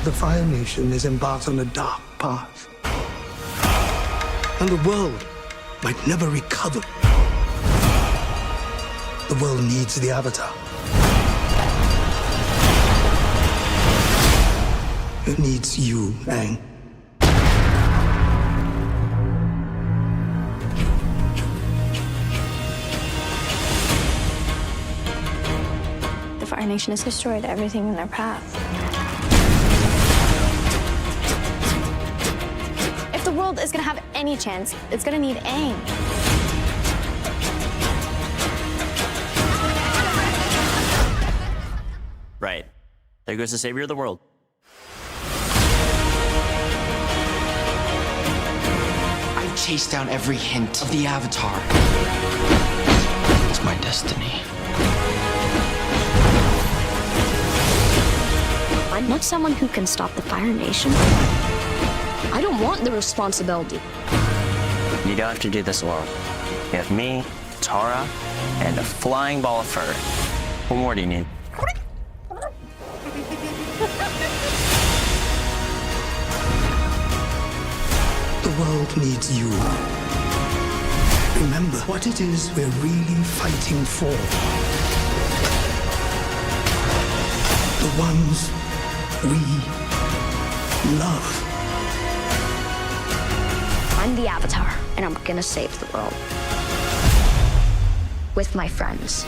The Fire Nation is embarked on a dark path. And the world might never recover. The world needs the Avatar. It needs you, Aang. The Fire Nation has destroyed everything in their path. If the world is gonna have any chance, it's gonna need Aang. Right. There goes the savior of the world. I've chased down every hint of the Avatar. It's my destiny. I'm not someone who can stop the Fire Nation. I don't want the responsibility. You don't have to do this alone. You have me, Tara, and a flying ball of fur. What more do you need? The world needs you. Remember what it is we're really fighting for. The ones we love. I'm the Avatar, and I'm gonna save the world. With my friends.